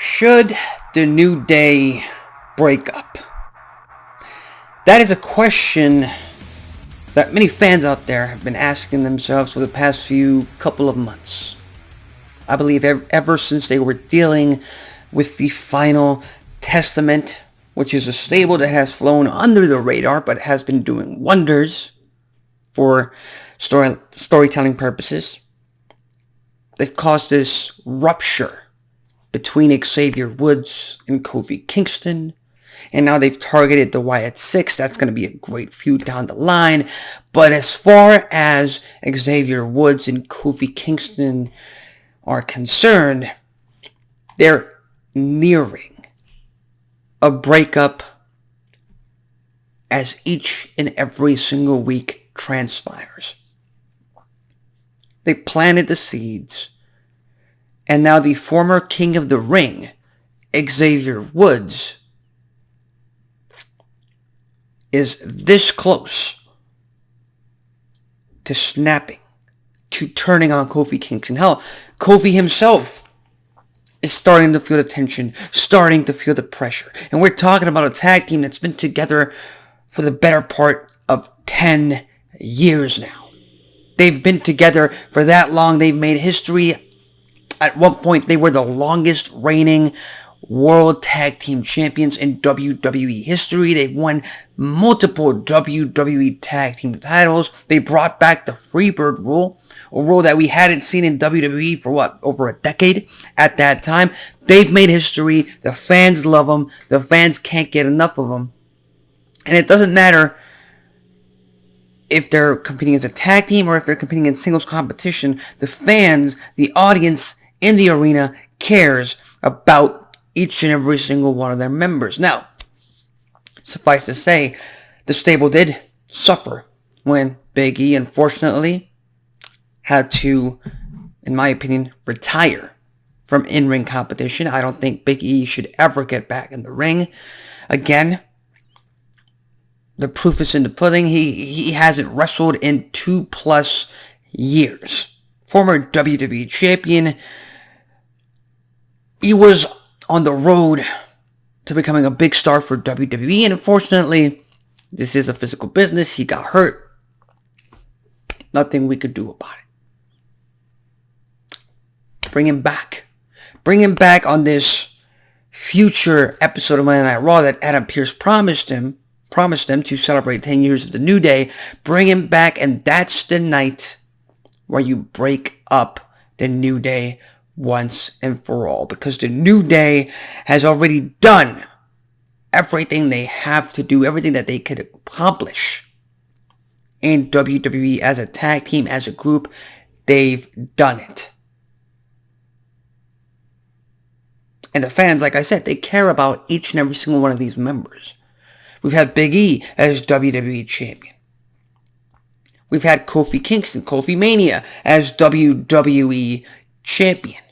Should the New Day break up? That is a question that many fans out there have been asking themselves for the past few couple of months. I believe ever since they were dealing with the Final Testament, which is a stable that has flown under the radar but has been doing wonders for storytelling purposes. They've caused this rupture between Xavier Woods and Kofi Kingston. And now they've targeted the Wyatt Six. That's going to be a great feud down the line. But as far as Xavier Woods and Kofi Kingston are concerned, they're nearing a breakup as each and every single week transpires. They planted the seeds. And now the former King of the Ring, Xavier Woods, is this close to snapping, to turning on Kofi Kingston. Hell, Kofi himself is starting to feel the tension, starting to feel the pressure. And we're talking about a tag team that's been together for the better part of 10 years now. They've been together for that long. They've made history. At one point, they were the longest reigning World Tag Team Champions in WWE history. They've won multiple WWE Tag Team titles. They brought back the Freebird rule, a rule that we hadn't seen in WWE for over a decade at that time. They've made history. The fans love them. The fans can't get enough of them. And it doesn't matter if they're competing as a tag team or if they're competing in singles competition. The fans, the audience in the arena cares about each and every single one of their members. Now, suffice to say, the stable did suffer when Big E, unfortunately, had to, in my opinion, retire from in-ring competition. I don't think Big E should ever get back in the ring again. The proof is in the pudding. He hasn't wrestled in 2+ years. Former WWE champion. He was on the road to becoming a big star for WWE, and unfortunately, this is a physical business. He got hurt. Nothing we could do about it. Bring him back. Bring him back on this future episode of Monday Night Raw that Adam Pearce promised them to celebrate 10 years of the New Day. Bring him back, and that's the night where you break up the New Day once and for all, because the New Day has already done everything they have to do, everything that they could accomplish in WWE as a tag team, as a group. They've done it. And the fans, like I said, they care about each and every single one of these members. We've had Big E as WWE champion. We've had Kofi Kingston, Kofi Mania, as WWE champion.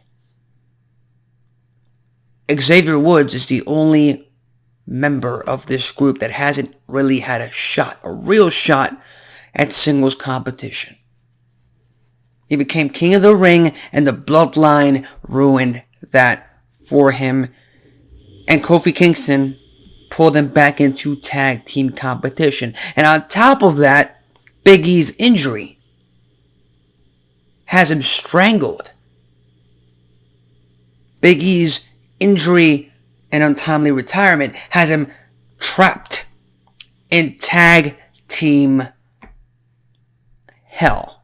Xavier Woods is the only member of this group that hasn't really had a real shot at singles competition. He became King of the Ring, and the bloodline ruined that for him. And Kofi Kingston pulled him back into tag team competition. And on top of that, Big E's injury has him strangled. Big E's injury and untimely retirement has him trapped in tag team hell.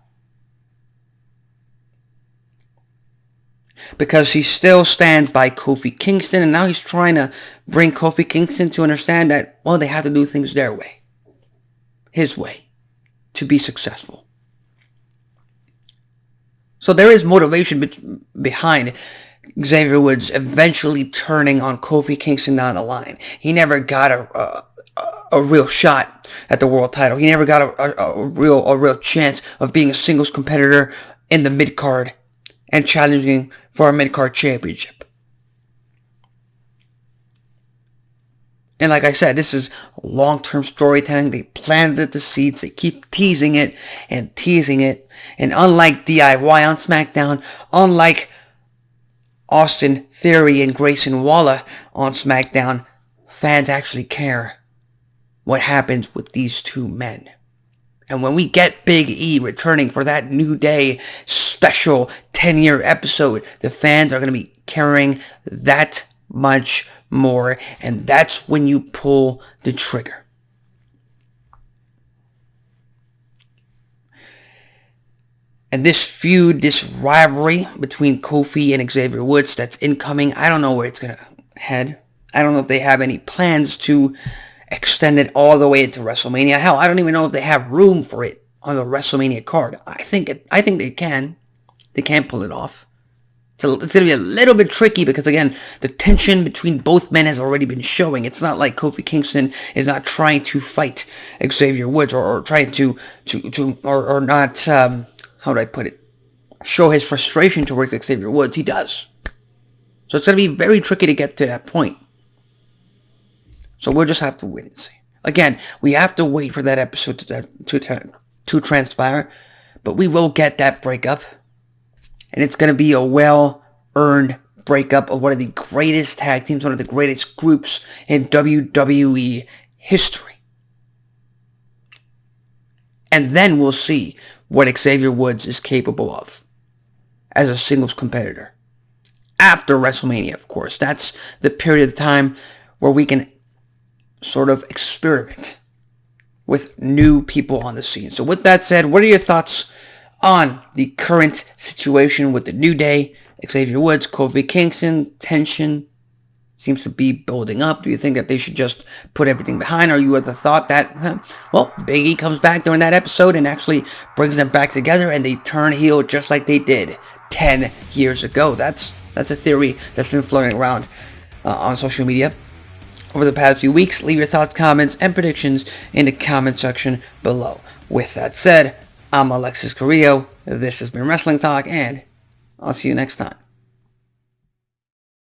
Because he still stands by Kofi Kingston, and now he's trying to bring Kofi Kingston to understand that, well, they have to do things their way. His way. To be successful. So there is motivation behind Xavier Woods eventually turning on Kofi Kingston down the line. He never got a real shot at the world title. He never got a real chance of being a singles competitor in the mid-card and challenging for a mid-card championship. And like I said, this is long-term storytelling. They planted the seeds. They keep teasing it and teasing it. And unlike DIY on SmackDown, unlike Austin Theory and Grayson Waller on SmackDown, fans actually care what happens with these two men. And when we get Big E returning for that New Day special 10-year episode, the fans are going to be caring that much more. And that's when you pull the trigger. And this feud, this rivalry between Kofi and Xavier Woods that's incoming, I don't know where it's going to head. I don't know if they have any plans to extend it all the way into WrestleMania. Hell, I don't even know if they have room for it on the WrestleMania card. I think they can. They can pull it off. So it's going to be a little bit tricky because, again, the tension between both men has already been showing. It's not like Kofi Kingston is not trying to fight Xavier Woods or trying to not, how do I put it, show his frustration towards Xavier Woods. He does. So it's going to be very tricky to get to that point. So we'll just have to wait and see. Again, we have to wait for that episode to transpire, but we will get that breakup. And it's going to be a well-earned breakup of one of the greatest tag teams, one of the greatest groups in WWE history. And then we'll see what Xavier Woods is capable of as a singles competitor. After WrestleMania, of course. That's the period of time where we can sort of experiment with new people on the scene. So with that said, what are your thoughts on the current situation with the New Day, Xavier Woods, Kofi Kingston? Tension seems to be building up. Do you think that they should just put everything behind? Or you have the thought that, Big E comes back during that episode and actually brings them back together and they turn heel just like they did 10 years ago? That's a theory that's been floating around on social media over the past few weeks. Leave your thoughts, comments, and predictions in the comment section below. With that said, I'm Alexis Carrillo. This has been Wrestling Talk, and I'll see you next time.